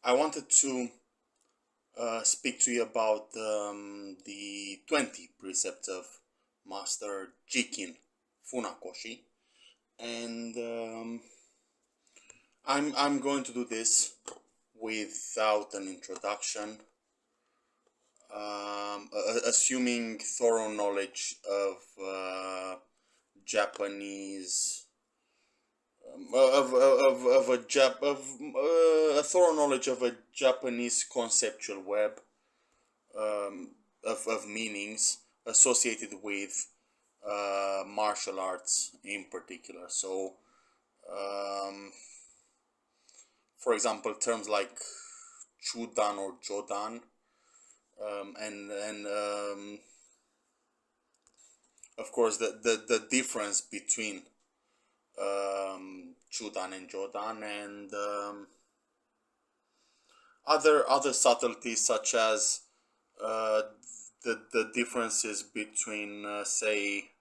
I wanted to speak to you about the 20 precepts of Master Jikin Funakoshi, and I'm going to do this without an introduction, assuming thorough knowledge of Japanese. A thorough knowledge of a Japanese conceptual web, of meanings associated with martial arts in particular. So, for example, terms like Chudan or Jodan, and of course the difference between Chudan and Jodan, and other subtleties such as the differences between say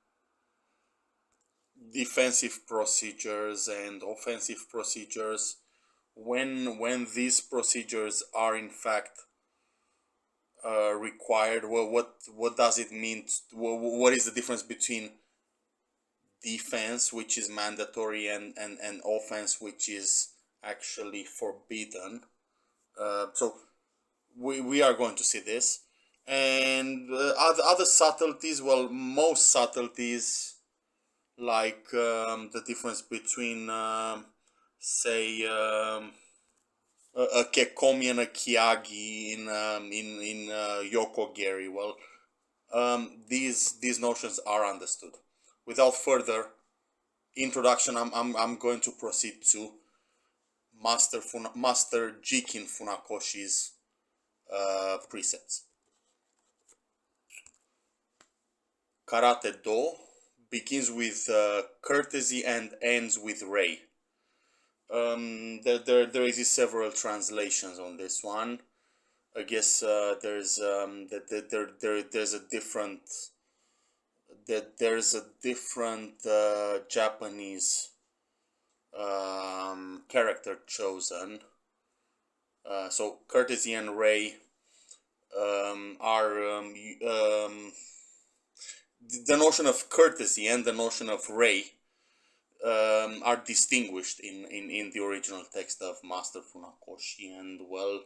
defensive procedures and offensive procedures, when these procedures are in fact required. Well, what does it mean? What is the difference between defense, which is mandatory, and offense, which is actually forbidden? So we are going to see this, and other subtleties. Well, most subtleties, like the difference between say a kekomi and a kiagi in yokogeri. Well, these notions are understood. Without further introduction, I'm going to proceed to Master Jikin Funakoshi's precepts. Karate Do begins with courtesy and ends with rei. There is several translations on this one. I guess there's a different Japanese character chosen. So courtesy and rei are the notion of courtesy and the notion of rei are distinguished in the original text of Master Funakoshi, and well,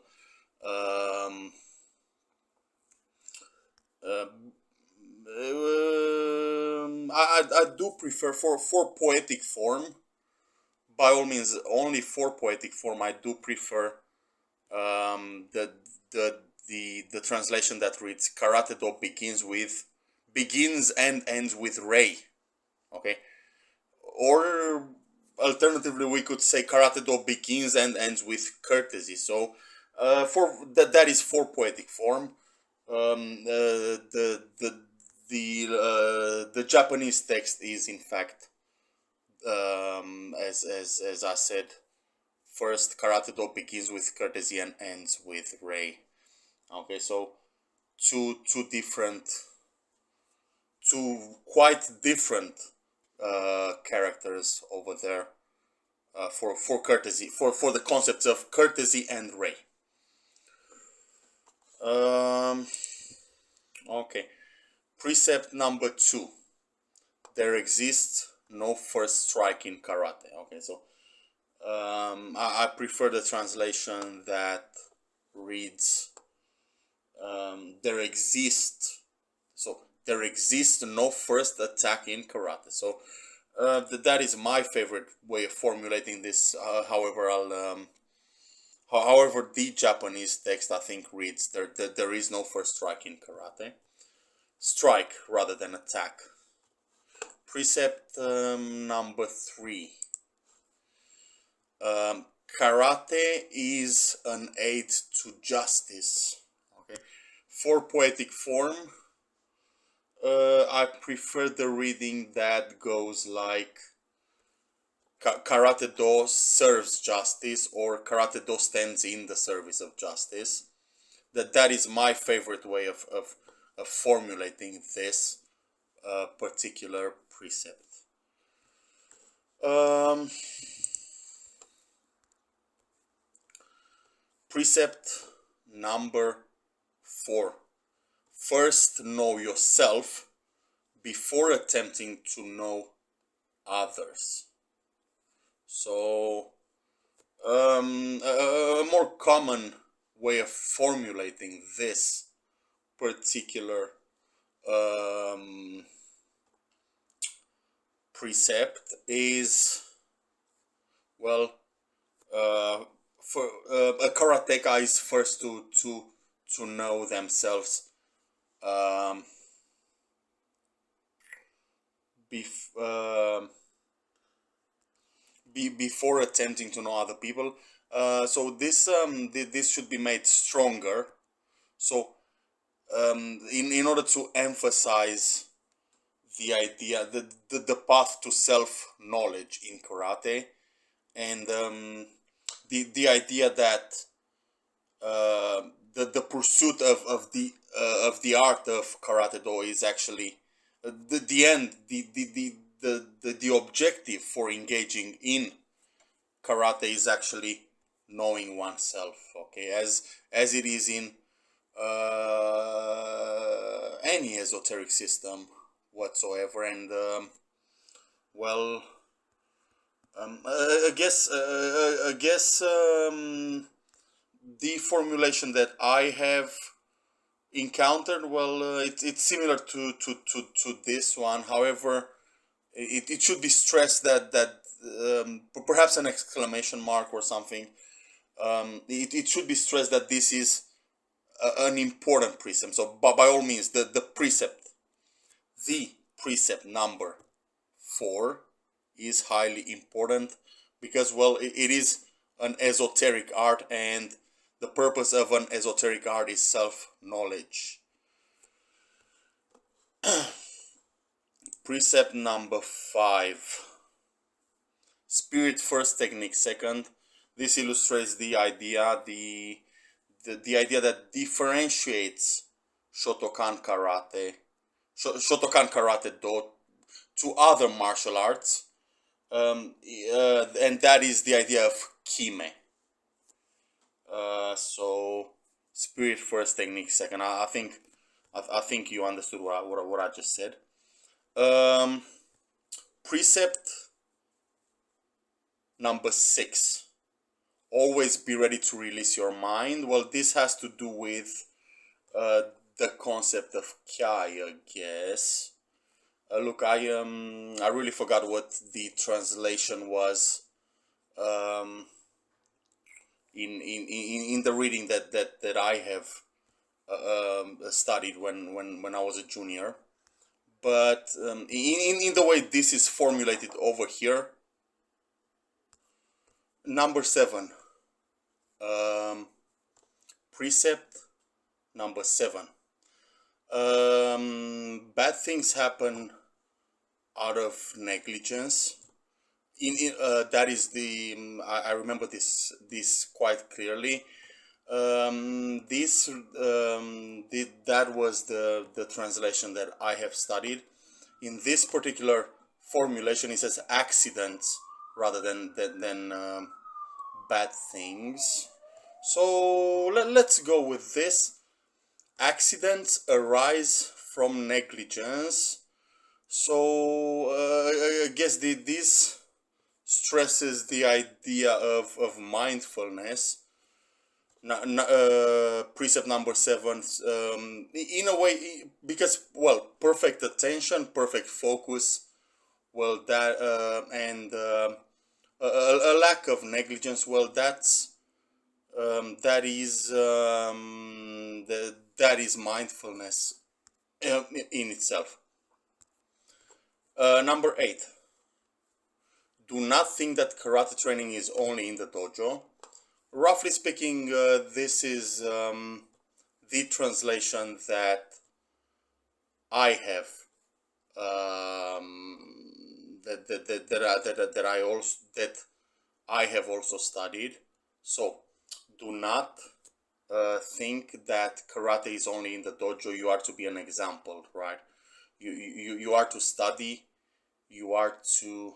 I do prefer for poetic form. By all means, only for poetic form, I do prefer the translation that reads Karate Do begins and ends with rei. Okay, or alternatively, we could say Karate Do begins and ends with courtesy. So, for that is for poetic form. The Japanese text is in fact, as I said, first Karate Do begins with courtesy and ends with rei. Okay, so two quite different characters over there for courtesy, for the concepts of courtesy and rei. Okay, precept number 2. There exists no first strike in karate. Okay, so I prefer the translation that reads there exists no first attack in karate. So that is my favorite way of formulating this. However, the Japanese text, I think, reads there is no first strike in karate. Strike rather than attack. Precept number 3. Karate is an aid to justice. Okay. For poetic form, I prefer the reading that goes like Karate Do serves justice, or Karate Do stands in the service of justice. That is my favorite way of formulating this particular precept. Precept number 4. First know yourself before attempting to know others. So, a more common way of formulating this particular precept is, well, for a karateka is first to know themselves before attempting to know other people. So this should be made stronger. So in order to emphasize the idea, the path to self knowledge in karate, and the idea that the pursuit of the art of karate do is actually the end, the objective for engaging in karate is actually knowing oneself. Okay, as it is in any esoteric system whatsoever. And well, I guess the formulation that I have encountered, well, it's similar to this one. However, it should be stressed that perhaps an exclamation mark or something. It should be stressed that this is an important precept. So by all means, the precept number 4 is highly important, because, well, it is an esoteric art, and the purpose of an esoteric art is self-knowledge. Precept number 5. Spirit first, technique second. This illustrates the idea, the idea that differentiates Shotokan Karate Do to other martial arts, and that is the idea of Kime. So spirit first, technique second. I think you understood what I just said. Precept number 6. Always be ready to release your mind. Well, this has to do with the concept of Kyai, I guess. Look, I really forgot what the translation was in the reading that I have studied when I was a junior. But in the way this is formulated over here, number 7, precept number 7. Bad things happen out of negligence. That is the I remember this quite clearly. That was the translation that I have studied. In this particular formulation, it says accidents rather than bad things. So let's go with this. Accidents arise from negligence. So I guess this stresses the idea of mindfulness. Precept number 7, in a way, because, well, perfect attention, perfect focus, well, that and a lack of negligence, well, that is mindfulness in itself. Number 8. Do not think that karate training is only in the dojo. Roughly speaking, this is the translation that I have that I have also studied. So do not think that karate is only in the dojo. You are to be an example, right? You are to study. You are to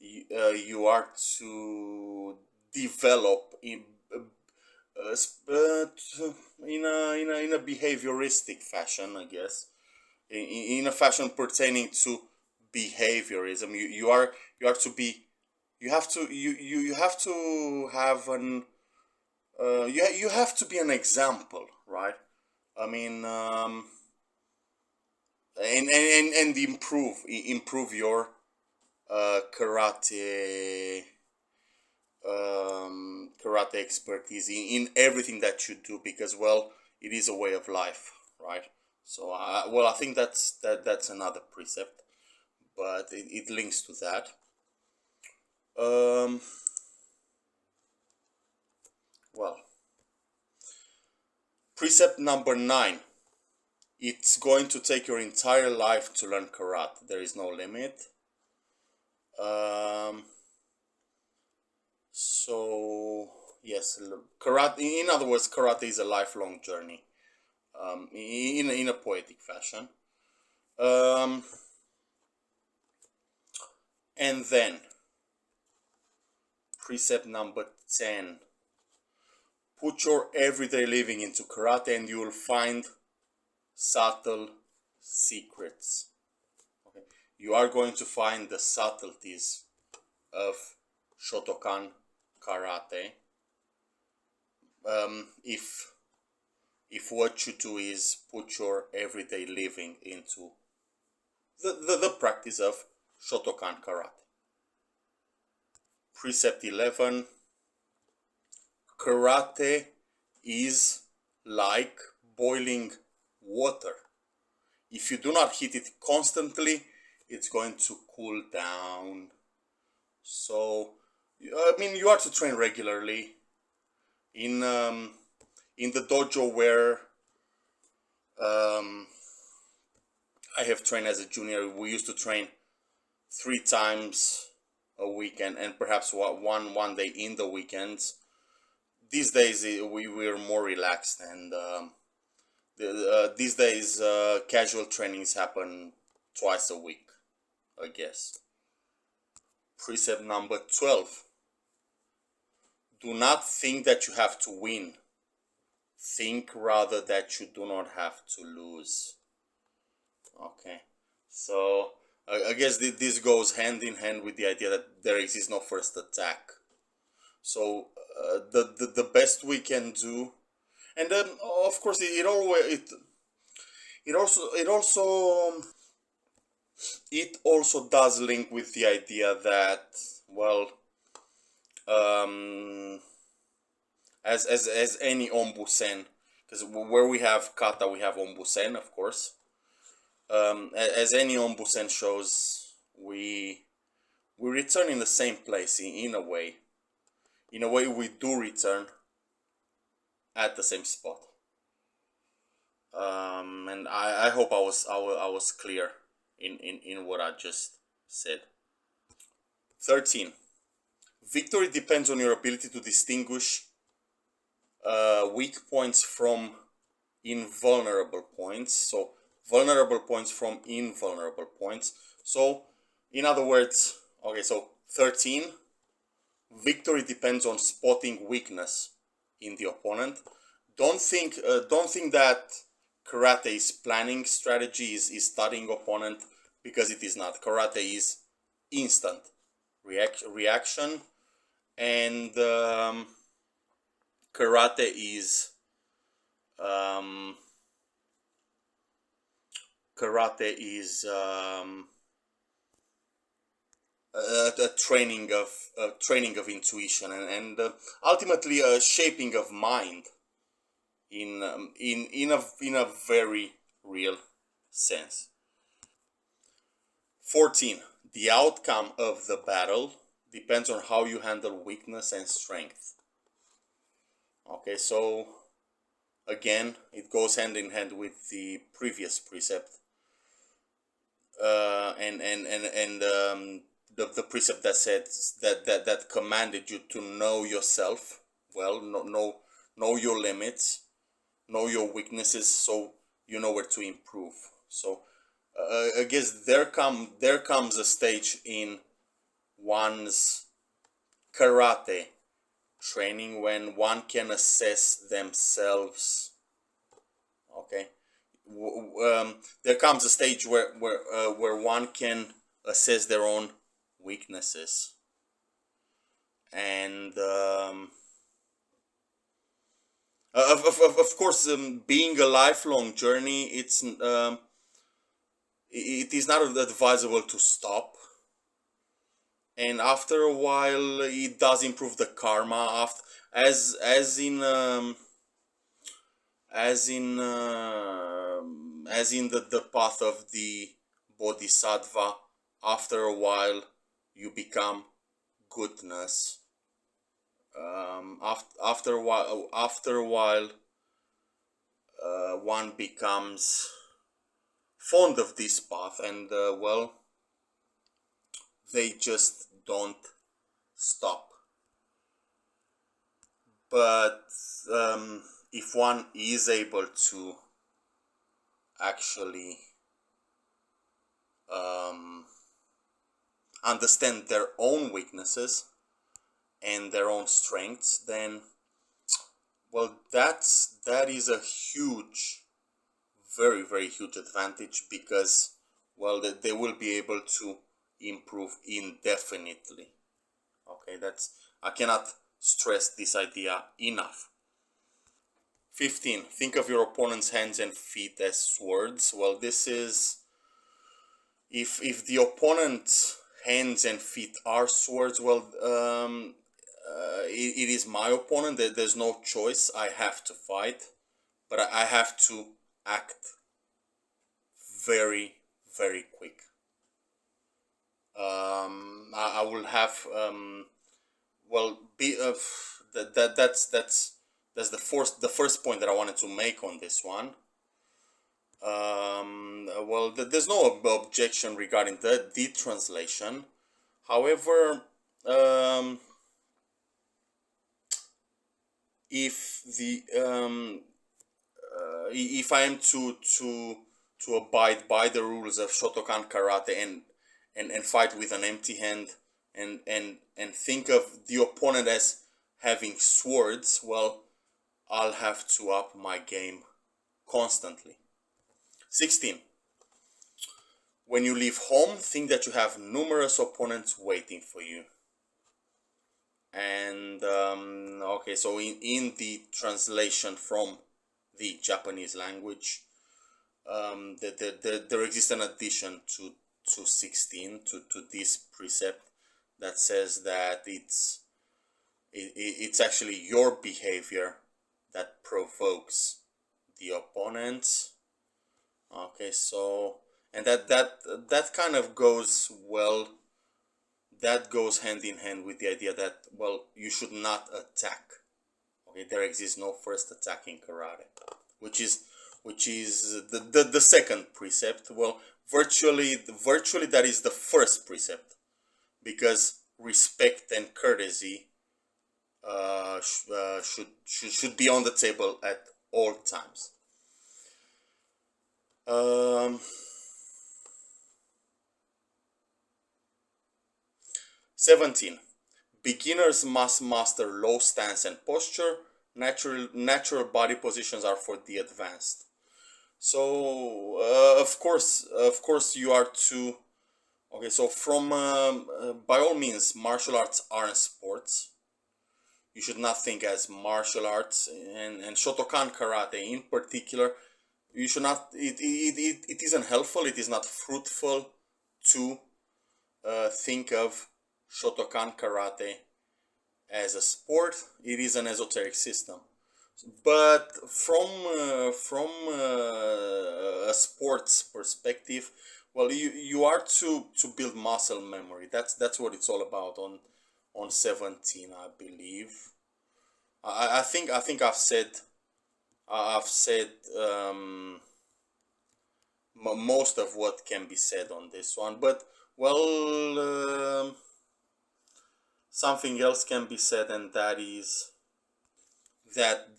you are to develop in a behavioristic fashion, I guess, in a fashion pertaining to behaviorism. You are to be you have to have an you have to be an example, right? I mean, and improve your karate karate expertise in everything that you do, because, well, it is a way of life, right? So well, I think that's another precept, but it links to that. um well, precept number 9: it's going to take your entire life to learn karate. There is no limit. um So yes, karate. In other words, karate is a lifelong journey. In a poetic fashion. Um, and then precept number 10: put your everyday living into karate, and you will find subtle secrets. Okay, you are going to find the subtleties of Shotokan karate. If what you do is put your everyday living into the practice of Shotokan karate. Precept 11: karate is like boiling water. If you do not heat it constantly, it's going to cool down. So, I mean, you are to train regularly. In the dojo where I have trained as a junior, we used to train 3 times a week, and perhaps one day in the weekends. These days we're more relaxed, and these days casual trainings happen twice a week, I guess. Precept number 12: do not think that you have to win. Think rather that you do not have to lose. Okay, so I guess this goes hand in hand with the idea that there exists no first attack. So the best we can do, and then of course it also does link with the idea that, well, as any ombusen, because where we have kata we have ombusen, of course. As any ombusen shows, we return in the same place in a way. In a way, we do return at the same spot. And I hope I was clear in what I just said. 13: victory depends on your ability to distinguish weak points from invulnerable points. So vulnerable points from invulnerable points. So, in other words, okay, so 13: victory depends on spotting weakness in the opponent. Don't think that karate is planning strategy, is studying opponent, because it is not. Karate is instant reaction, and karate is karate is a training of intuition, and ultimately a shaping of mind in a very real sense. 14: the outcome of the battle depends on how you handle weakness and strength. Okay, so again, it goes hand in hand with the previous precept, and the precept that said that commanded you to know yourself well, know your limits, know your weaknesses, so you know where to improve. So I guess there comes a stage in one's karate training when one can assess themselves. Okay, there comes a stage where one can assess their own weaknesses, and of course, being a lifelong journey, it is not advisable to stop. And after a while, it does improve the karma. After, as in the path of the bodhisattva, after a while you become goodness. After a while, one becomes fond of this path, and well, they just don't stop. But if one is able to actually understand their own weaknesses and their own strengths, then, well, that is a huge, very, very huge advantage, because, well, they will be able to improve indefinitely. Okay, I cannot stress this idea enough. 15. Think of your opponent's hands and feet as swords. Well, this is, if the opponent's hands and feet are swords, well, it is my opponent. There's no choice. I have to fight, but I have to act very, very quick. I will have well, that's the first point that I wanted to make on this one. Well, there's no objection regarding the translation. However, if I am to abide by the rules of Shotokan karate and fight with an empty hand, and think of the opponent as having swords, well, I'll have to up my game constantly. 16. When you leave home, think that you have numerous opponents waiting for you. And okay, so in the translation from the Japanese language, there exists an addition to 16 to this precept that says that it's actually your behavior that provokes the opponent. Okay, so, and that kind of goes, well, that goes hand in hand with the idea that, well, you should not attack. Okay, there exists no first attack in karate, which is the second precept. Well, virtually that is the first precept, because respect and courtesy should be on the table at all times. 17. Beginners must master low stance and posture. Natural body positions are for the advanced. So of course you are to. Okay, so from by all means, martial arts aren't sports. You should not think as martial arts, and Shotokan karate in particular. You should not. It isn't helpful. It is not fruitful to think of Shotokan karate as a sport. It is an esoteric system. But from a sports perspective, well, you are to build muscle memory. That's what it's all about on 17, I believe. I think I've said most of what can be said on this one, but, well, something else can be said, and that is that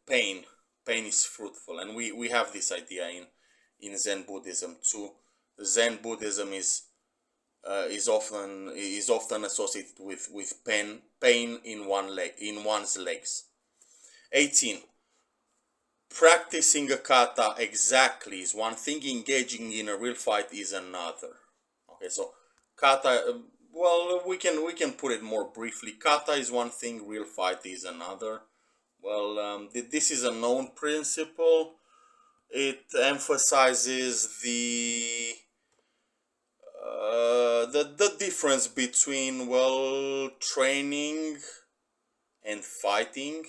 pain is fruitful, and we have this idea in Zen Buddhism too. Zen Buddhism is is often associated with pain in one's legs. 18. Practicing a kata exactly is one thing, engaging in a real fight is another. Okay, so kata, well, we can put it more briefly. Kata is one thing, real fight is another. Well, this is a known principle. It emphasizes the difference between, well, training and fighting.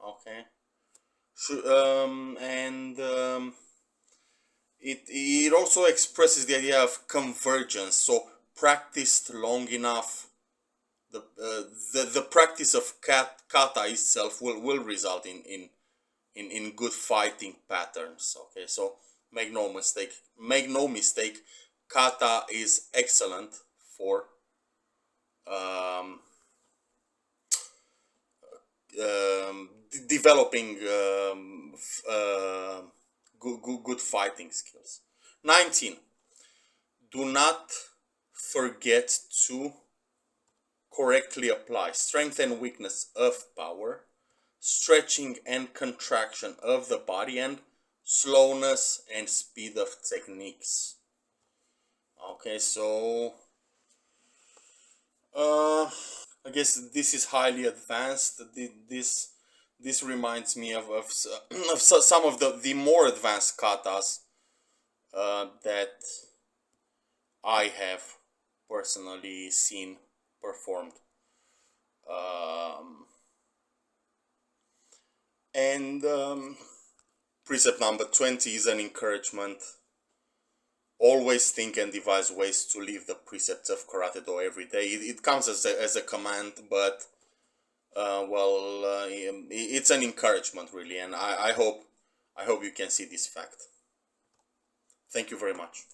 Okay. And it also expresses the idea of convergence. So practiced long enough, the practice of kata itself will result in good fighting patterns. Okay, so make no mistake, kata is excellent for um, developing good fighting skills. 19. Do not forget to correctly apply strength and weakness of power, stretching and contraction of the body, and slowness and speed of techniques. Okay, so I guess this is highly advanced. This reminds me of some of the more advanced katas that I have personally seen performed. And precept number 20 is an encouragement. Always think and devise ways to live the precepts of Karate Do every day. It comes as a command, but it's an encouragement really, and I hope you can see this fact. Thank you very much.